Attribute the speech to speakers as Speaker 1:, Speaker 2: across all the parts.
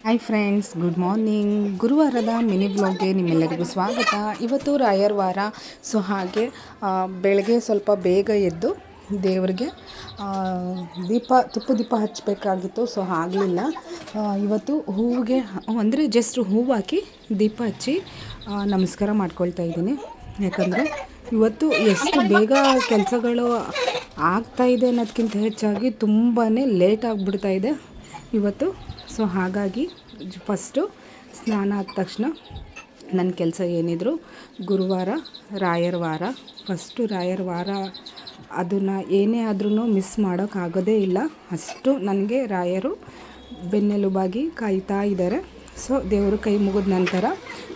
Speaker 1: Hi friends, good morning. ಗುರುವಾರದ mini ಬ್ಲಾಗ್ಗೆ ನಿಮ್ಮೆಲ್ಲರಿಗೂ ಸ್ವಾಗತ. ಇವತ್ತು ರಾಯರ ವಾರ. ಸೊ ಹಾಗೆ ಬೆಳಗ್ಗೆ ಸ್ವಲ್ಪ ಬೇಗ ಎದ್ದು ದೇವರಿಗೆ ತುಪ್ಪ ದೀಪ ಹಚ್ಚಬೇಕಾಗಿತ್ತು. ಸೊ ಆಗಲಿಲ್ಲ. ಇವತ್ತು ಹೂವಿಗೆ ಅಂದರೆ ಜಸ್ಟ್ ಹೂವು ಹಾಕಿ ದೀಪ ಹಚ್ಚಿ ನಮಸ್ಕಾರ ಮಾಡ್ಕೊಳ್ತಾ ಇದ್ದೀನಿ. ಯಾಕಂದರೆ ಇವತ್ತು ಎಷ್ಟು ಬೇಗ ಕೆಲಸಗಳು ಆಗ್ತಾಯಿದೆ ಅನ್ನೋದಕ್ಕಿಂತ ಹೆಚ್ಚಾಗಿ ತುಂಬಾ ಲೇಟ್ ಆಗಿಬಿಡ್ತಾ ಇದೆ ಇವತ್ತು. ಸೊ ಹಾಗಾಗಿ ಫಸ್ಟು ಸ್ನಾನ ಆದ ತಕ್ಷಣ ನನ್ನ ಕೆಲಸ ಏನಿದ್ರು ಗುರುವಾರ ರಾಯರ ವಾರ, ಫಸ್ಟು ರಾಯರ ವಾರ ಅದನ್ನು ಏನೇ ಆದ್ರೂ ಮಿಸ್ ಮಾಡೋಕ್ಕಾಗೋದೇ ಇಲ್ಲ. ಅಷ್ಟು ನನಗೆ ರಾಯರು ಬೆನ್ನೆಲುಬಾಗಿ ಕಾಯ್ತಾ ಇದ್ದಾರೆ. ಸೊ ದೇವರು ಕೈ ಮುಗಿದ ನಂತರ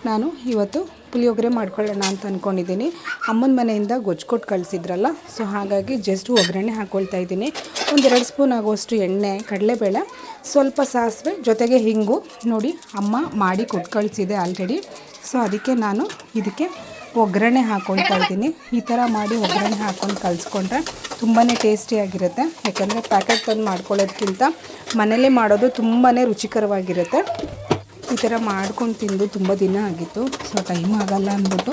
Speaker 1: ನಾನು ಇವತ್ತು ಪುಳಿಯೋಗರೆ ಮಾಡ್ಕೊಳ್ಳೋಣ ಅಂತ ಅಂದ್ಕೊಂಡಿದ್ದೀನಿ. ಅಮ್ಮನ ಮನೆಯಿಂದ ಗೊಜ್ಜು ಕಳಿಸಿದ್ರಲ್ಲ, ಸೊ ಹಾಗಾಗಿ ಜಸ್ಟ್ ಒಗ್ಗರಣೆ ಹಾಕ್ಕೊಳ್ತಾ ಇದ್ದೀನಿ. 1-2 ಸ್ಪೂನ್ ಆಗುವಷ್ಟು ಎಣ್ಣೆ, ಕಡಲೆಬೇಳೆ, ಸ್ವಲ್ಪ ಸಾಸಿವೆ, ಜೊತೆಗೆ ಹಿಂಗು. ನೋಡಿ, ಅಮ್ಮ ಮಾಡಿ ಕೊಟ್ಟು ಕಳಿಸಿದೆ ಆಲ್ರೆಡಿ. ಸೊ ಅದಕ್ಕೆ ನಾನು ಇದಕ್ಕೆ ಒಗ್ಗರಣೆ ಹಾಕ್ಕೊಳ್ತಾ ಇದ್ದೀನಿ. ಈ ಥರ ಮಾಡಿ ಒಗ್ಗರಣೆ ಹಾಕ್ಕೊಂಡು ಕಲಿಸ್ಕೊಂಡ್ರೆ ತುಂಬಾ ಟೇಸ್ಟಿಯಾಗಿರುತ್ತೆ. ಯಾಕಂದರೆ ಪ್ಯಾಕೆಟ್ ತಂದು ಮಾಡ್ಕೊಳ್ಳೋದಕ್ಕಿಂತ ಮನೇಲೇ ಮಾಡೋದು ತುಂಬಾ ರುಚಿಕರವಾಗಿರುತ್ತೆ. ಈ ಥರ ಮಾಡ್ಕೊಂಡು ತಿಂದು ತುಂಬ ದಿನ ಆಗಿತ್ತು. ಸೊ ಟೈಮ್ ಆಗೋಲ್ಲ ಅಂದ್ಬಿಟ್ಟು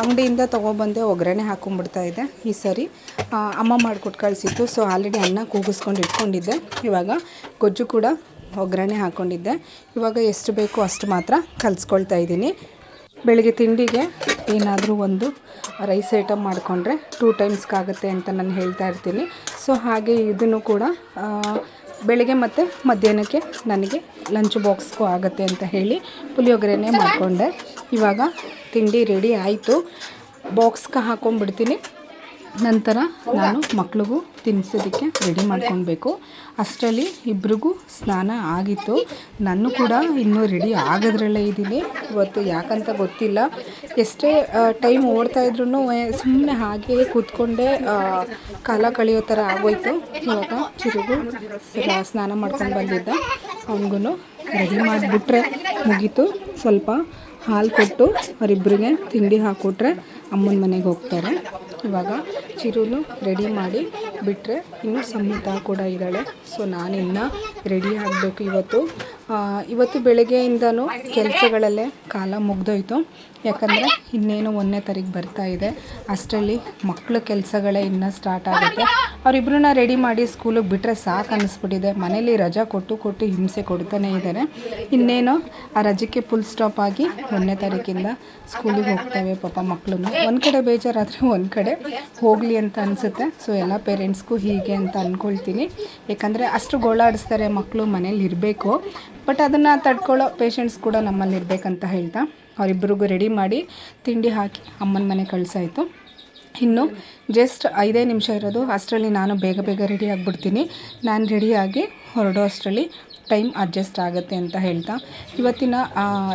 Speaker 1: ಅಂಗಡಿಯಿಂದ ತೊಗೊಬಂದೆ ಒಗ್ಗರಣೆ ಹಾಕ್ಕೊಂಡ್ಬಿಡ್ತಾ ಇದ್ದೆ ಈ ಸರಿ. ಅಮ್ಮ ಮಾಡಿಕೊಟ್ಟು ಕಳಿಸಿತ್ತು. ಸೊ ಆಲ್ರೆಡಿ ಅನ್ನ ಕೂಗಿಸ್ಕೊಂಡು ಇಟ್ಕೊಂಡಿದ್ದೆ. ಇವಾಗ ಗೊಜ್ಜು ಕೂಡ ಒಗ್ಗರಣೆ ಹಾಕ್ಕೊಂಡಿದ್ದೆ. ಇವಾಗ ಎಷ್ಟು ಬೇಕೋ ಅಷ್ಟು ಮಾತ್ರ ಕಲಿಸ್ಕೊಳ್ತಾ ಇದ್ದೀನಿ. ಬೆಳಗ್ಗೆ ತಿಂಡಿಗೆ ಏನಾದರೂ ಒಂದು ರೈಸ್ ಐಟಮ್ ಮಾಡಿಕೊಂಡ್ರೆ 2 ಟೈಮ್ಸ್ಗಾಗುತ್ತೆ ಅಂತ ನಾನು ಹೇಳ್ತಾ ಇರ್ತೀನಿ. ಸೊ ಹಾಗೆ ಇದನ್ನು ಕೂಡ ಬೆಳಗ್ಗೆ ಮತ್ತು ಮಧ್ಯಾಹ್ನಕ್ಕೆ ನನಗೆ ಲಂಚ್ ಬಾಕ್ಸ್ಗೂ ಆಗುತ್ತೆ ಅಂತ ಹೇಳಿ ಪುಳಿಯೋಗರೆನೇ ಮಾಡಿಕೊಂಡೆ. ಇವಾಗ ತಿಂಡಿ ರೆಡಿ ಆಯಿತು. ಬಾಕ್ಸ್ಗೆ ಹಾಕ್ಕೊಂಡ್ಬಿಡ್ತೀನಿ. ನಂತರ ನಾನು ಮಕ್ಳಿಗೂ ತಿನ್ನಿಸೋದಕ್ಕೆ ರೆಡಿ ಮಾಡ್ಕೊಳ್ಬೇಕು. ಅಷ್ಟರಲ್ಲಿ ಇಬ್ರಿಗೂ ಸ್ನಾನ ಆಗಿತ್ತು. ನಾನು ಕೂಡ ಇನ್ನೂ ರೆಡಿ ಆಗೋದ್ರಲ್ಲೇ ಇದ್ದೀನಿ. ಇವತ್ತು ಯಾಕಂತ ಗೊತ್ತಿಲ್ಲ, ಎಷ್ಟೇ ಟೈಮ್ ಓಡ್ತಾಯಿದ್ರೂ ಸುಮ್ಮನೆ ಹಾಗೆ ಕೂತ್ಕೊಂಡೆ ಕಾಲ ಕಳೆಯೋ ಥರ ಆಗೋಯ್ತು. ಇವಾಗ ಚಿರುಗೂ ಸ್ನಾನ ಮಾಡ್ಕೊಂಡು ಬಂದಿದ್ದ, ಅವನಿಗೂ ರೆಡಿ ಮಾಡಿಬಿಟ್ರೆ ಮುಗೀತು. ಸ್ವಲ್ಪ ಹಾಲು ಕೊಟ್ಟು ಅವರಿಬ್ಬರಿಗೆ ತಿಂಡಿ ಹಾಕ್ಕೊಟ್ರೆ ಅಮ್ಮನ ಮನೆಗೆ ಹೋಗ್ತಾರೆ. ಇವಾಗ ಚಿರುನು ರೆಡಿ ಮಾಡಿ ಬಿಟ್ಟರೆ ಇನ್ನೂ ಸಂಹಿತ ಕೂಡ ಇದ್ದಾಳೆ. ಸೊ ನಾನಿನ್ನು ರೆಡಿ ಆಗಬೇಕು. ಇವತ್ತು ಬೆಳಗ್ಗೆಯಿಂದನೂ ಕೆಲಸಗಳಲ್ಲೇ ಕಾಲ ಮುಗ್ದೋಯ್ತು. ಯಾಕಂದರೆ ಇನ್ನೇನು 1ನೇ ತಾರೀಕು ಬರ್ತಾ ಇದೆ. ಅಷ್ಟರಲ್ಲಿ ಮಕ್ಕಳ ಕೆಲಸಗಳೇ ಇನ್ನೂ ಸ್ಟಾರ್ಟ್ ಆಗುತ್ತೆ. ಅವರಿಬ್ಬರನ್ನ ರೆಡಿ ಮಾಡಿ ಸ್ಕೂಲಿಗೆ ಬಿಟ್ಟರೆ ಸಾಕು ಅನ್ನಿಸ್ಬಿಟ್ಟಿದೆ. ಮನೇಲಿ ರಜಾ ಕೊಟ್ಟು ಹಿಂಸೆ ಕೊಡ್ತಾನೇ ಇದ್ದಾರೆ. ಇನ್ನೇನು ಆ ರಜಕ್ಕೆ ಫುಲ್ ಸ್ಟಾಪ್ ಆಗಿ 1ನೇ ತಾರೀಕಿಂದ ಸ್ಕೂಲಿಗೆ ಹೋಗ್ತವೆ ಪಾಪ ಮಕ್ಕಳು. ಒಂದು ಕಡೆ ಬೇಜಾರಾದರೆ ಒಂದು ಕಡೆ ಹೋಗಲಿ ಅಂತ ಅನಿಸುತ್ತೆ. ಸೊ ಎಲ್ಲ ಪೇರೆಂಟ್ಸ್ಗೂ ಹೀಗೆ ಅಂತ ಅಂದ್ಕೊಳ್ತೀನಿ. ಯಾಕಂದರೆ ಅಷ್ಟು ಗೋಳಾಡಿಸ್ತಾರೆ ಮಕ್ಕಳು, ಮನೇಲಿ ಇರಬೇಕು. ಬಟ್ ಅದನ್ನು ತಡ್ಕೊಳ್ಳೋ ಪೇಷೆಂಟ್ಸ್ ಕೂಡ ನಮ್ಮಲ್ಲಿ ಇರಬೇಕಂತ ಹೇಳ್ತಾ ಅವರಿಬ್ಬರಿಗೂ ರೆಡಿ ಮಾಡಿ ತಿಂಡಿ ಹಾಕಿ ಅಮ್ಮನ ಮನೆ ಕಳಿಸಾಯಿತು. ಇನ್ನು ಜಸ್ಟ್ 5 ನಿಮಿಷ ಇರೋದು. ಅಷ್ಟರಲ್ಲಿ ನಾನು ಬೇಗ ರೆಡಿ ಆಗಿಬಿಡ್ತೀನಿ. ನಾನು ರೆಡಿಯಾಗಿ ಹೊರಡೋ ಅಷ್ಟರಲ್ಲಿ ಟೈಮ್ ಅಡ್ಜಸ್ಟ್ ಆಗುತ್ತೆ ಅಂತ ಹೇಳ್ತಾ ಇವತ್ತಿನ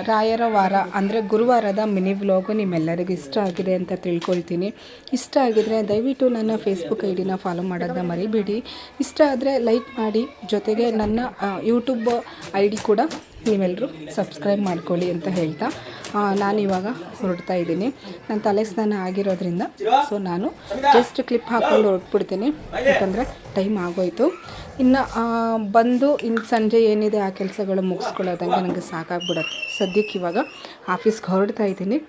Speaker 1: ರಾಯರ ವಾರ ಅಂದರೆ ಗುರುವಾರದ ಮಿನಿ ವ್ಲಾಗು ನಿಮ್ಮೆಲ್ಲರಿಗೂ ಇಷ್ಟ ಆಗಿದೆ ಅಂತ ತಿಳ್ಕೊಳ್ತೀನಿ. ಇಷ್ಟ ಆಗಿದರೆ ದಯವಿಟ್ಟು ನನ್ನ ಫೇಸ್ಬುಕ್ ಐಡಿನ ಫಾಲೋ ಮಾಡೋದನ್ನ ಮರಿಬೇಡಿ. ಇಷ್ಟ ಆದರೆ ಲೈಕ್ ಮಾಡಿ, ಜೊತೆಗೆ ನನ್ನ ಯೂಟ್ಯೂಬ್ ಐಡಿ ಕೂಡ ನೀವೆಲ್ಲರೂ ಸಬ್ಸ್ಕ್ರೈಬ್ ಮಾಡ್ಕೊಳ್ಳಿ ಅಂತ ಹೇಳ್ತಾ ನಾನಿವಾಗ ಹೊರಡ್ತಾ ಇದ್ದೀನಿ. ನನ್ನ ತಲೆ ಸ್ನಾನ ಆಗಿರೋದ್ರಿಂದ ಸೊ ನಾನು ಜಸ್ಟ್ ಕ್ಲಿಪ್ ಹಾಕ್ಕೊಂಡು ಹೊರಟ್ಬಿಡ್ತೀನಿ. ಯಾಕಂದರೆ ಟೈಮ್ ಆಗೋಯ್ತು. ಇನ್ನು ಬಂದು ಸಂಜೆ ಏನಿದೆ ಆ ಕೆಲಸಗಳು ಮುಗಿಸ್ಕೊಳ್ಳೋದಂಗೆ ನನಗೆ ಸಾಕಾಗ್ಬಿಡುತ್ತೆ. ಸದ್ಯಕ್ಕೆ ಇವಾಗ ಆಫೀಸ್ಗೆ ಹೊರಡ್ತಾ ಇದ್ದೀನಿ.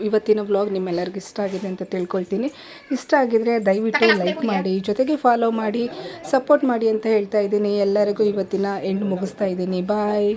Speaker 1: ಇವತ್ತಿನ ವ್ಲಾಗ್ ನಿಮ್ಮೆಲ್ಲರಿಗೂ ಇಷ್ಟ ಆಗಿದೆ ಅಂತ ತಿಳ್ಕೊಳ್ತೀನಿ. ಇಷ್ಟ ಆಗಿದರೆ ದಯವಿಟ್ಟು ಲೈಕ್ ಮಾಡಿ, ಜೊತೆಗೆ ಫಾಲೋ ಮಾಡಿ, ಸಪೋರ್ಟ್ ಮಾಡಿ ಅಂತ ಹೇಳ್ತಾ ಇದ್ದೀನಿ. ಎಲ್ಲರಿಗೂ ಇವತ್ತಿನ ಎಂಡ್ ಮುಗಿಸ್ತಾ ಇದ್ದೀನಿ. ಬಾಯ್.